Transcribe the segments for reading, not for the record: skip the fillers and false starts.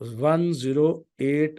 1080,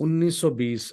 1920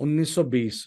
1920।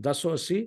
1080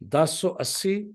1080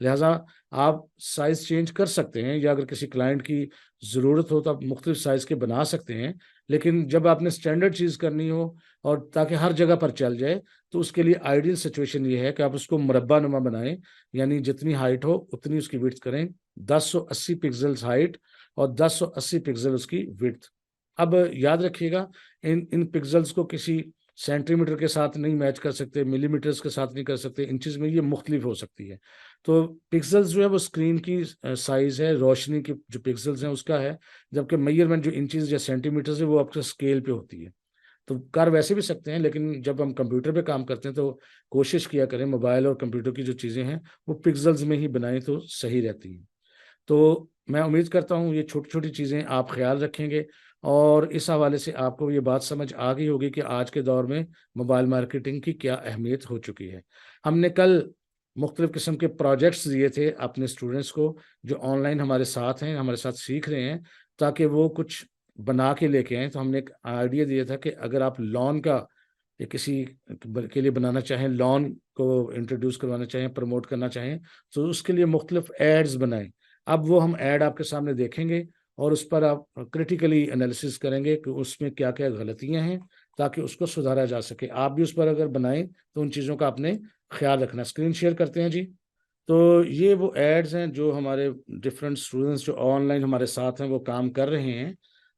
لہٰذا آپ size change کر سکتے ہیں، یا اگر کسی کلائنٹ کی ضرورت ہو تو آپ مختلف سائز کے بنا سکتے ہیں، لیکن جب آپ نے اسٹینڈرڈ چیز کرنی ہو اور تاکہ ہر جگہ پر چل جائے تو اس کے لیے آئیڈیل سچویشن یہ ہے کہ آپ اس کو مربع نما بنائیں، یعنی جتنی ہائٹ ہو اتنی اس کی وڈتھ کریں، 1080 پکسلز ہائٹ اور 1080 پکسل اس کی وڈتھ۔ اب یاد رکھیے گا ان پکسلز کو کسی سینٹی میٹر کے ساتھ نہیں میچ کر سکتے، ملی میٹرز کے ساتھ نہیں کر سکتے، انچز میں یہ مختلف ہو سکتی ہے۔ تو پکسلز جو ہے وہ اسکرین کی سائز ہے، روشنی کی جو پکسلز ہیں اس کا ہے، جبکہ میئرمنٹ جو انچز یا سینٹی میٹرز ہے وہ آپ کے اسکیل پہ ہوتی ہے۔ تو کر ویسے بھی سکتے ہیں، لیکن جب ہم کمپیوٹر پہ کام کرتے ہیں تو کوشش کیا کریں موبائل اور کمپیوٹر کی جو چیزیں ہیں وہ پکسلز میں ہی بنائیں تو صحیح رہتی ہیں۔ تو میں امید کرتا ہوں یہ چھوٹی چھوٹی چیزیں آپ خیال رکھیں گے، اور اس حوالے سے آپ کو یہ بات سمجھ آ گئی ہوگی کہ آج کے دور میں موبائل مارکیٹنگ کی کیا اہمیت ہو چکی ہے۔ ہم نے کل مختلف قسم کے پروجیکٹس دیے تھے اپنے اسٹوڈنٹس کو جو آن لائن ہمارے ساتھ ہیں، ہمارے ساتھ سیکھ رہے ہیں، تاکہ وہ کچھ بنا کے لے کے آئیں۔ تو ہم نے ایک آئیڈیا دیا تھا کہ اگر آپ لان کا یا کسی کے لیے بنانا چاہیں، لان کو انٹروڈیوس کروانا چاہیں، پروموٹ کرنا چاہیں، تو اس کے لیے مختلف ایڈز بنائیں۔ اب وہ ہم ایڈ آپ کے سامنے دیکھیں گے اور اس پر آپ کریٹیکلی انالیسس کریں گے کہ اس میں کیا کیا غلطیاں ہیں تاکہ اس کو سدھارا جا سکے۔ آپ بھی اس پر اگر بنائیں تو ان چیزوں کا آپ نے خیال رکھنا۔ اسکرین شیئر کرتے ہیں جی۔ تو یہ وہ ایڈز ہیں جو ہمارے ڈفرینٹ اسٹوڈنٹس جو آن لائن ہمارے ساتھ ہیں وہ کام کر رہے ہیں۔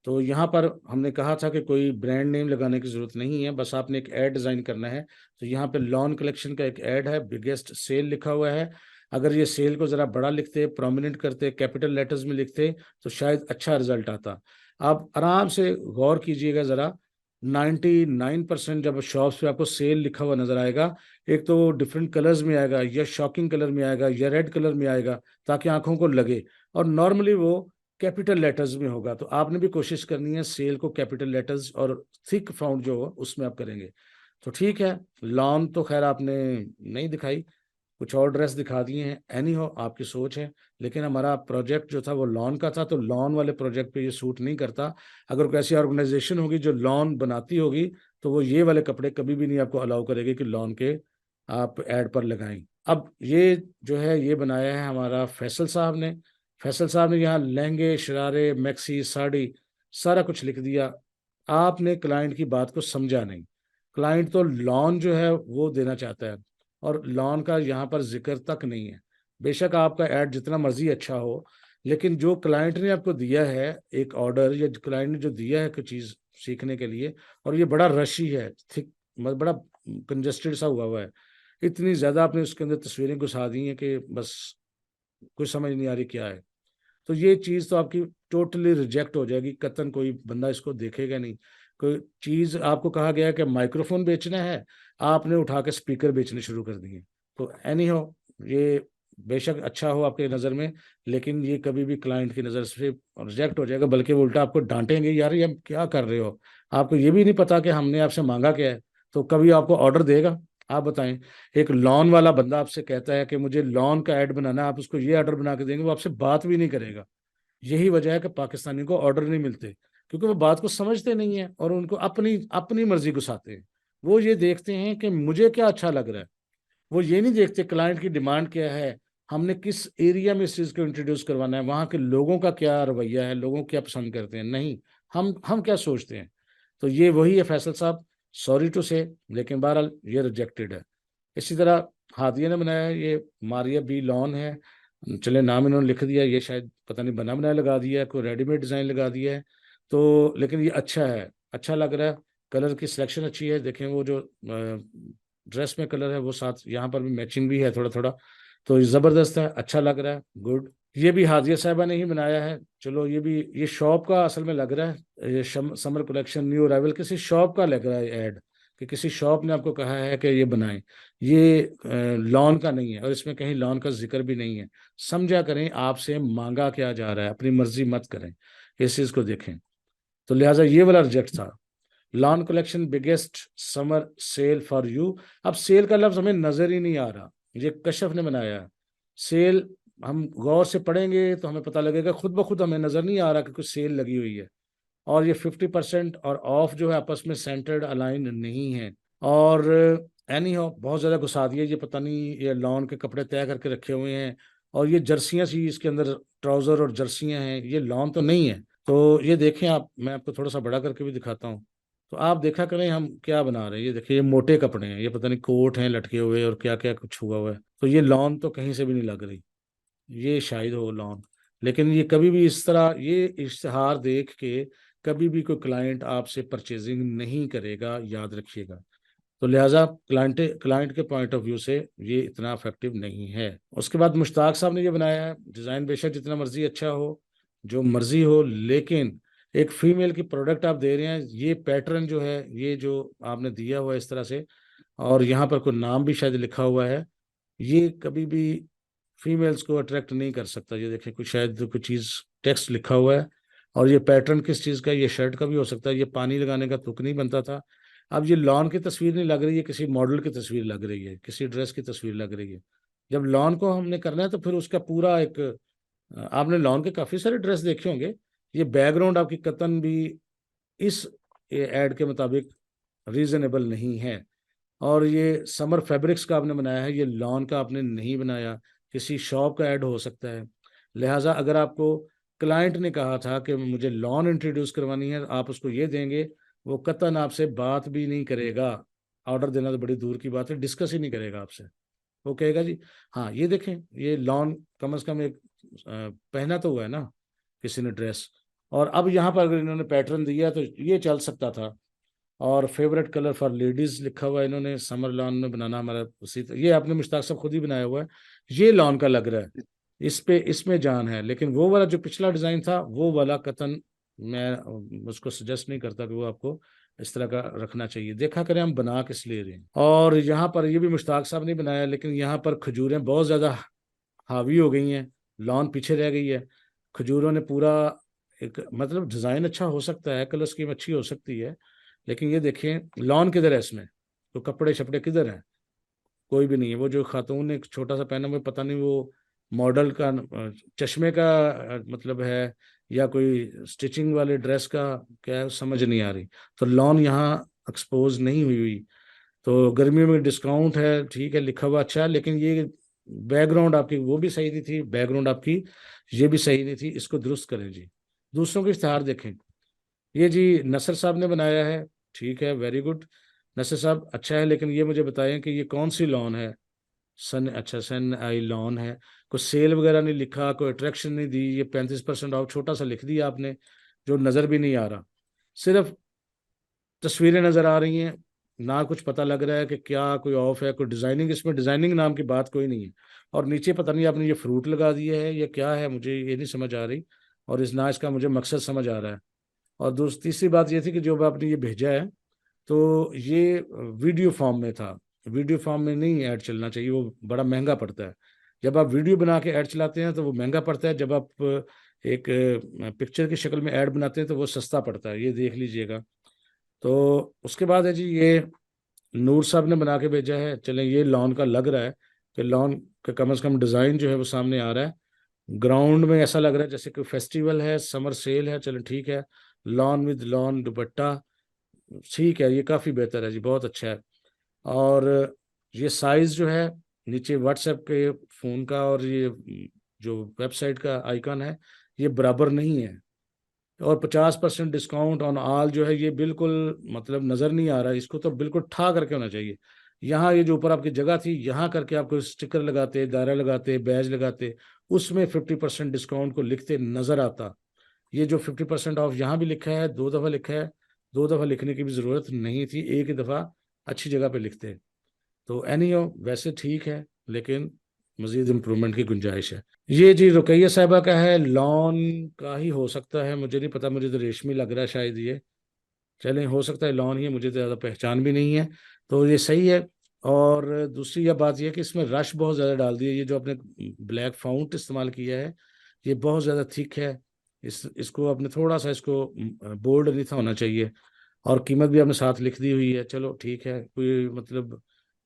تو یہاں پر ہم نے کہا تھا کہ کوئی برانڈ نیم لگانے کی ضرورت نہیں ہے، بس آپ نے ایک ایڈ ڈیزائن کرنا ہے۔ تو یہاں پہ لان کلیکشن کا ایک ایڈ ہے، بگیسٹ سیل لکھا ہوا ہے۔ اگر یہ سیل کو ذرا بڑا لکھتے، پرومیننٹ کرتے، کیپٹل لیٹرز میں لکھتے تو شاید اچھا رزلٹ آتا۔ آپ آرام سے غور کیجئے گا ذرا، 99% جب شاپس پہ آپ کو سیل لکھا ہوا نظر آئے گا، ایک تو ڈفرینٹ کلرز میں آئے گا، یا شاکنگ کلر میں آئے گا، یا ریڈ کلر میں آئے گا تاکہ آنکھوں کو لگے، اور نارملی وہ کیپٹل لیٹرز میں ہوگا۔ تو آپ نے بھی کوشش کرنی ہے سیل کو کیپٹل لیٹرز اور تھک فاؤنٹ جو ہو اس میں آپ کریں گے۔ تو ٹھیک ہے، لان تو خیر آپ نے نہیں دکھائی، کچھ اور ڈریس دکھا دیے ہیں، اینی ہو آپ کی سوچ ہے، لیکن ہمارا پروجیکٹ جو تھا وہ لان کا تھا، تو لان والے پروجیکٹ پہ یہ سوٹ نہیں کرتا۔ اگر کوئی ایسی آرگنائزیشن ہوگی جو لان بناتی ہوگی تو وہ یہ والے کپڑے کبھی بھی نہیں آپ کو الاؤ کرے گی کہ لان کے آپ ایڈ پر لگائیں۔ اب یہ جو ہے یہ بنایا ہے ہمارا فیصل صاحب نے۔ فیصل صاحب نے یہاں لہنگے، شرارے، میکسی، ساڑی سارا کچھ لکھ دیا۔ آپ نے کلائنٹ کی بات کو سمجھا نہیں۔ کلائنٹ تو لان جو ہے وہ دینا چاہتا ہے، اور لان کا یہاں پر ذکر تک نہیں ہے۔ بے شک آپ کا ایڈ جتنا مرضی اچھا ہو، لیکن جو کلائنٹ نے آپ کو دیا ہے ایک آرڈر، یا کلائنٹ نے جو دیا ہے کوئی چیز سیکھنے کے لیے، اور یہ بڑا رشی ہے، بڑا کنجسٹڈ سا ہوا ہے، اتنی زیادہ آپ نے اس کے اندر تصویریں گھسا دی ہیں کہ بس کچھ سمجھ نہیں آ رہی کیا ہے۔ تو یہ چیز تو آپ کی ٹوٹلی ریجیکٹ ہو جائے گی، قطعاً کوئی بندہ اس کو دیکھے گا نہیں۔ کوئی چیز آپ کو کہا گیا کہ مائکرو فون بیچنا ہے، آپ نے اٹھا کے اسپیکر بیچنے شروع کر دیے۔ تو اینی ہو، یہ بے شک اچھا ہو آپ کے نظر میں، لیکن یہ کبھی بھی کلائنٹ کی نظر سے ریجیکٹ ہو جائے گا، بلکہ وہ الٹا آپ کو ڈانٹیں گے، یار یہ کیا کر رہے ہو، آپ کو یہ بھی نہیں پتا کہ ہم نے آپ سے مانگا کیا ہے۔ تو کبھی آپ کو آرڈر دے گا؟ آپ بتائیں، ایک لان والا بندہ آپ سے کہتا ہے کہ مجھے لان کا ایڈ بنانا ہے، آپ اس کو یہ آرڈر بنا کے دیں گے، وہ آپ سے بات بھی نہیں کرے گا۔ یہی وجہ ہے کہ پاکستانی کو آرڈر نہیں ملتے، کیونکہ وہ بات کو سمجھتے نہیں ہیں اور ان کو اپنی مرضی گھساتے ہیں۔ وہ یہ دیکھتے ہیں کہ مجھے کیا اچھا لگ رہا ہے، وہ یہ نہیں دیکھتے کلائنٹ کی ڈیمانڈ کیا ہے، ہم نے کس ایریا میں اس چیز کو انٹروڈیوس کروانا ہے، وہاں کے لوگوں کا کیا رویہ ہے، لوگوں کیا پسند کرتے ہیں، نہیں ہم کیا سوچتے ہیں۔ تو یہ وہی ہے فیصل صاحب، سوری ٹو سے، لیکن بہرحال یہ ریجیکٹڈ ہے۔ اسی طرح ہادیہ نے بنایا ہے، یہ ماریا بی لان ہے، چلے نام انہوں نے لکھ دیا، یہ شاید پتہ نہیں بنا بنایا لگا دیا ہے، کوئی ریڈی میڈ ڈیزائن لگا دیا ہے، تو لیکن یہ اچھا ہے، اچھا لگ رہا ہے، کلر کی سلیکشن اچھی ہے۔ دیکھیں وہ جو ڈریس میں کلر ہے وہ ساتھ یہاں پر بھی میچنگ بھی ہے تھوڑا تھوڑا، تو یہ زبردست ہے، اچھا لگ رہا ہے، گڈ۔ یہ بھی ہادیہ صاحبہ نے ہی بنایا ہے، چلو یہ بھی یہ شاپ کا اصل میں لگ رہا ہے، یہ سمر کلیکشن نیو ارائیول کسی شاپ کا لگ رہا ہے ایڈ، کہ کسی شاپ نے آپ کو کہا ہے کہ یہ بنائیں، یہ لان کا نہیں ہے، اور اس میں کہیں لان کا ذکر بھی نہیں ہے۔ سمجھا کریں آپ سے مانگا کیا جا رہا ہے، اپنی مرضی مت کریں، اس چیز کو دیکھیں۔ تو لہٰذا یہ والا ریجیکٹ تھا۔ Lawn collection biggest summer sale for you, اب سیل کا لفظ ہمیں نظر ہی نہیں آ رہا، یہ کشف نے بنایا ہے۔ سیل ہم غور سے پڑھیں گے تو ہمیں پتہ لگے گا، خود بخود ہمیں نظر نہیں آ رہا کہ کچھ سیل لگی ہوئی ہے، اور یہ 50% اور آف جو ہے آپس میں سینٹرڈ الائن نہیں ہے۔ اور اینی ہو بہت زیادہ گھسا دیا، یہ پتہ نہیں یہ لان کے کپڑے طے کر کے رکھے ہوئے ہیں، اور یہ جرسیاں سی اس کے اندر ٹراؤزر اور جرسیاں ہیں، یہ لان تو نہیں ہے۔ تو یہ دیکھیں آپ، میں آپ کو تھوڑا سا بڑا کر کے بھی دکھاتا ہوں، تو آپ دیکھا کریں ہم کیا بنا رہے ہیں۔ یہ دیکھیں، یہ موٹے کپڑے ہیں، یہ پتہ نہیں کوٹ ہیں لٹکے ہوئے اور کیا کیا کچھ ہوا ہوا ہے، تو یہ لان تو کہیں سے بھی نہیں لگ رہی، یہ شاید ہو لان۔ لیکن یہ کبھی بھی اس طرح یہ اشتہار دیکھ کے کبھی بھی کوئی کلائنٹ آپ سے پرچیزنگ نہیں کرے گا، یاد رکھیے گا۔ تو لہٰذا کلائنٹ کے پوائنٹ آف ویو سے یہ اتنا افیکٹو نہیں ہے۔ اس کے بعد مشتاق صاحب نے یہ بنایا ہے، ڈیزائن بے شک جتنا مرضی اچھا ہو، جو مرضی ہو، لیکن ایک فیمیل کی پروڈکٹ آپ دے رہے ہیں، یہ پیٹرن جو ہے، یہ جو آپ نے دیا ہوا ہے اس طرح سے، اور یہاں پر کوئی نام بھی شاید لکھا ہوا ہے، یہ کبھی بھی فیمیلز کو اٹریکٹ نہیں کر سکتا۔ یہ دیکھیں کوئی شاید کوئی چیز ٹیکسٹ لکھا ہوا ہے، اور یہ پیٹرن کس چیز کا، یہ شرٹ کا بھی ہو سکتا ہے، یہ پانی لگانے کا تک نہیں بنتا تھا۔ اب یہ لان کی تصویر نہیں لگ رہی ہے، کسی ماڈل کی تصویر لگ رہی ہے، کسی ڈریس کی تصویر لگ رہی ہے۔ جب لان کو ہم نے کرنا ہے تو پھر اس کا پورا ایک، آپ نے لان کے کافی سارے ڈریس دیکھے ہوں گے، یہ بیک گراؤنڈ آپ کی قطن بھی اس ایڈ کے مطابق ریزنیبل نہیں ہے۔ اور یہ سمر فیبرکس کا آپ نے بنایا ہے، یہ لان کا آپ نے نہیں بنایا، کسی شاپ کا ایڈ ہو سکتا ہے۔ لہٰذا اگر آپ کو کلائنٹ نے کہا تھا کہ مجھے لان انٹروڈیوس کروانی ہے، آپ اس کو یہ دیں گے، وہ قطعاً آپ سے بات بھی نہیں کرے گا، آرڈر دینا تو بڑی دور کی بات ہے، ڈسکس ہی نہیں کرے گا آپ سے۔ وہ کہے گا جی ہاں یہ دیکھیں، یہ لان کم از کم ایک پہنا تو ہوا ہے نا کسی نے ڈریس، اور اب یہاں پر اگر انہوں نے پیٹرن دیا تو یہ چل سکتا تھا۔ اور فیوریٹ کلر فار لیڈیز لکھا ہوا ہے انہوں نے، سمر لان میں بنانا ہمارا اسی یہ آپ نے مشتاق صاحب خود ہی بنایا ہوا ہے، یہ لان کا لگ رہا ہے، اس میں جان ہے، لیکن وہ والا جو پچھلا ڈیزائن تھا وہ والا قطن میں اس کو سجیسٹ نہیں کرتا کہ وہ آپ کو اس طرح کا رکھنا چاہیے۔ دیکھا کریں ہم بنا کس لیے رہے ہیں۔ اور یہاں پر یہ بھی مشتاق صاحب نے بنایا، لیکن یہاں پر کھجوریں بہت زیادہ حاوی ہو گئی ہیں، لان پیچھے رہ گئی ہے، کھجوروں نے پورا ایک مطلب ڈیزائن اچھا ہو سکتا ہے، کلر اسکیم اچھی ہو سکتی ہے، لیکن یہ دیکھیں لان کدھر ہے اس میں، تو کپڑے شپڑے کدھر ہیں، کوئی بھی نہیں ہے۔ وہ جو خاتون نے ایک چھوٹا سا پہنا ہوا، پتہ نہیں وہ ماڈل کا چشمے کا مطلب ہے یا کوئی سٹچنگ والے ڈریس کا کیا ہے، سمجھ نہیں آ رہی۔ تو لان یہاں ایکسپوز نہیں ہوئی۔ تو گرمیوں میں ڈسکاؤنٹ ہے، ٹھیک ہے لکھا ہوا اچھا ہے، لیکن یہ بیک گراؤنڈ آپ کی وہ بھی صحیح نہیں تھی، بیک گراؤنڈ آپ کی یہ بھی صحیح نہیں تھی، اس کو درست کریں جی۔ دوسروں کے اشتہار دیکھیں، یہ جی نصر صاحب نے بنایا ہے، ٹھیک ہے ویری گڈ نصر صاحب، اچھا ہے، لیکن یہ مجھے بتائیں کہ یہ کون سی لان ہے؟ اچھا سن آئی لان ہے، کوئی سیل وغیرہ نہیں لکھا، کوئی اٹریکشن نہیں دی، یہ 35% آف چھوٹا سا لکھ دیا آپ نے جو نظر بھی نہیں آ رہا، صرف تصویریں نظر آ رہی ہیں، نہ کچھ پتہ لگ رہا ہے کہ کیا کوئی آف ہے، کوئی ڈیزائننگ، اس میں ڈیزائننگ نام کی بات کوئی نہیں ہے۔ اور نیچے پتہ نہیں آپ نے یہ فروٹ لگا دیا ہے یا کیا ہے، مجھے یہ نہیں سمجھ آ رہی، اور اس کا مجھے مقصد سمجھ آ رہا ہے۔ اور تیسری بات یہ تھی کہ جو آپ نے یہ بھیجا ہے تو یہ ویڈیو فارم میں تھا، ویڈیو فارم میں نہیں ایڈ چلنا چاہیے، وہ بڑا مہنگا پڑتا ہے۔ جب آپ ویڈیو بنا کے ایڈ چلاتے ہیں تو وہ مہنگا پڑتا ہے، جب آپ ایک پکچر کی شکل میں ایڈ بناتے ہیں تو وہ سستا پڑتا ہے، یہ دیکھ لیجئے گا۔ تو اس کے بعد ہے جی یہ نور صاحب نے بنا کے بھیجا ہے، چلیں یہ لان کا لگ رہا ہے کہ لان کا کم از کم ڈیزائن جو ہے وہ سامنے آ رہا ہے، گراؤنڈ میں ایسا لگ رہا ہے جیسے کوئی فیسٹیول ہے، سمر سیل ہے، چلیں ٹھیک ہے، لان ود لان دوپٹہ، ٹھیک ہے، یہ کافی بہتر ہے جی، بہت اچھا ہے۔ اور یہ سائز جو ہے نیچے واٹس ایپ کے فون کا اور یہ جو ویب سائٹ کا آئیکن ہے یہ برابر نہیں ہے، اور 50% ڈسکاؤنٹ آن آل جو ہے یہ بالکل مطلب نظر نہیں آ رہا ہے، اس کو تو بالکل ٹھا کر کے ہونا چاہیے۔ یہاں یہ جو اوپر آپ کی جگہ تھی، یہاں کر کے آپ کو اسٹکر لگاتے، دائرہ لگاتے، بیج لگاتے، اس میں 50% ڈسکاؤنٹ کو لکھتے نظر آتا۔ یہ جو 50% آف یہاں بھی لکھا ہے، 2 دفعہ لکھا ہے، 2 دفعہ لکھنے کی بھی ضرورت نہیں تھی، ایک ہی دفعہ اچھی جگہ پہ لکھتے۔ تو اینی ہو ویسے ٹھیک ہے، لیکن مزید امپرومنٹ کی گنجائش ہے۔ یہ جی رقیہ صاحبہ کا ہے، لان کا ہی ہو سکتا ہے، مجھے نہیں پتا، مجھے تو ریشمی لگ رہا ہے شاید یہ، چلیں ہو سکتا ہے لان ہی ہے، مجھے تو زیادہ پہچان بھی نہیں ہے، تو یہ صحیح ہے۔ اور دوسری یہ بات یہ ہے کہ اس میں رش بہت زیادہ ڈال دی ہے، یہ جو آپ نے بلیک فاؤنٹ استعمال کیا ہے یہ بہت زیادہ تھک ہے، اس کو آپ نے تھوڑا سا اس کو بولڈ نہیں تھا ہونا چاہیے، اور قیمت بھی آپ نے ساتھ لکھ دی ہوئی ہے، چلو ٹھیک ہے، کوئی مطلب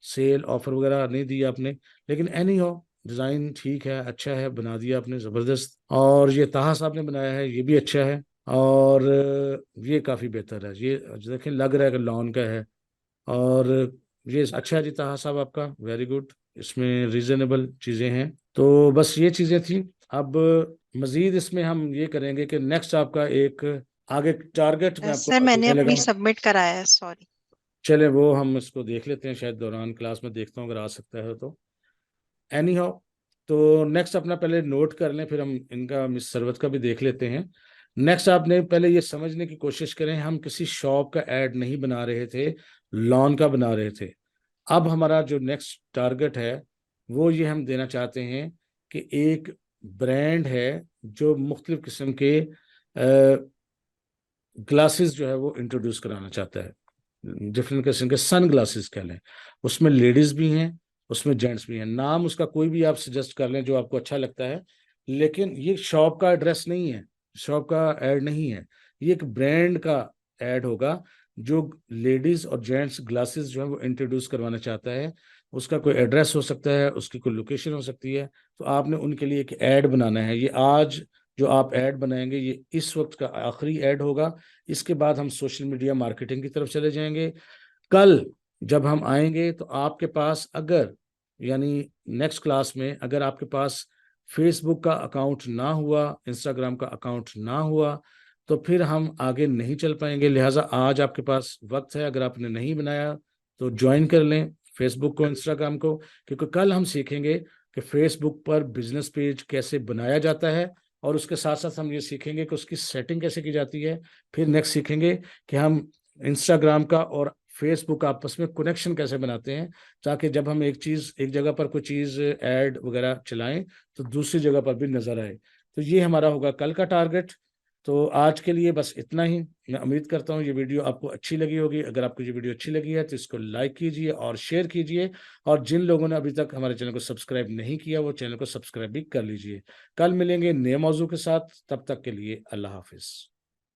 سیل آفر وغیرہ نہیں دی آپ نے، لیکن اینی ہو ڈیزائن ٹھیک ہے، اچھا ہے، بنا دیا آپ نے زبردست۔ اور یہ طاہا صاحب نے بنایا ہے، یہ بھی اچھا ہے، اور یہ کافی بہتر ہے، یہ دیکھیں لگ رہا ہے کہ لان کا ہے، اور یہ اچھا ہے جی طاہر صاحب آپ کا، ویری گڈ، اس میں ریزنیبل چیزیں ہیں. تو بس یہ چیزیں تھیں. اب مزید اس میں ہم یہ کریں گے کہ نیکسٹ آپ کا ایک آگے ٹارگٹ میں آپ کو سر میں نے دینے لگا ابھی ہوں. سبمٹ کرایا ہے، سوری. چلے وہ ہم اس کو دیکھ لیتے ہیں، شاید دوران کلاس میں دیکھتا ہوں اگر آ سکتا ہے تو. اینی ہاؤ، تو نیکسٹ اپنا پہلے نوٹ کر لیں، پھر ہم ان کا مس سرورت کا بھی دیکھ لیتے ہیں. نیکسٹ آپ نے پہلے یہ سمجھنے کی کوشش کریں، ہم کسی شاپ کا ایڈ نہیں بنا رہے تھے، لان کا بنا رہے تھے. اب ہمارا جو نیکسٹ ٹارگٹ ہے وہ یہ ہم دینا چاہتے ہیں کہ ایک برانڈ ہے جو مختلف قسم کے گلاسز جو ہے وہ انٹروڈیوس کرانا چاہتا ہے. ڈفرینٹ قسم کے سن گلاسز کہہ لیں، اس میں لیڈیز بھی ہیں، اس میں جینٹس بھی ہیں. نام اس کا کوئی بھی آپ سجیسٹ کر لیں جو آپ کو اچھا لگتا ہے، لیکن یہ شاپ کا ایڈریس نہیں ہے، شاپ کا ایڈ نہیں ہے، یہ ایک برانڈ کا ایڈ ہوگا جو لیڈیز اور جینٹس گلاسز جو ہے وہ انٹروڈیوس کروانا چاہتا ہے. اس کا کوئی ایڈریس ہو سکتا ہے، اس کی کوئی لوکیشن ہو سکتی ہے. تو آپ نے ان کے لیے ایک ایڈ بنانا ہے. یہ آج جو آپ ایڈ بنائیں گے یہ اس وقت کا آخری ایڈ ہوگا. اس کے بعد ہم سوشل میڈیا مارکیٹنگ کی طرف چلے جائیں گے. کل جب ہم آئیں گے تو آپ کے پاس اگر یعنی نیکسٹ کلاس میں اگر آپ کے پاس فیس بک کا اکاؤنٹ نہ ہوا، انسٹاگرام کا اکاؤنٹ نہ ہوا، تو پھر ہم آگے نہیں چل پائیں گے. لہٰذا آج آپ کے پاس وقت ہے، اگر آپ نے نہیں بنایا تو جوائن کر لیں فیس بک کو، انسٹاگرام کو، کیونکہ کل ہم سیکھیں گے کہ فیس بک پر بزنس پیج کیسے بنایا جاتا ہے، اور اس کے ساتھ ساتھ ہم یہ سیکھیں گے کہ اس کی سیٹنگ کیسے کی جاتی ہے. پھر نیکسٹ سیکھیں گے کہ ہم انسٹاگرام کا اور فیس بک آپس میں کنیکشن کیسے بناتے ہیں، تاکہ جب ہم ایک جگہ پر کوئی چیز ایڈ وغیرہ چلائیں تو دوسری جگہ پر بھی نظر آئے. تو یہ ہمارا ہوگا کل کا ٹارگٹ. تو آج کے لیے بس اتنا ہی. میں امید کرتا ہوں یہ ویڈیو آپ کو اچھی لگی ہوگی. اگر آپ کو یہ ویڈیو اچھی لگی ہے تو اس کو لائک کیجیے اور شیئر کیجیے، اور جن لوگوں نے ابھی تک ہمارے چینل کو سبسکرائب نہیں کیا وہ چینل کو سبسکرائب بھی کر لیجیے. کل ملیں گے نئے موضوع کے ساتھ، تب تک کے لیے اللہ حافظ.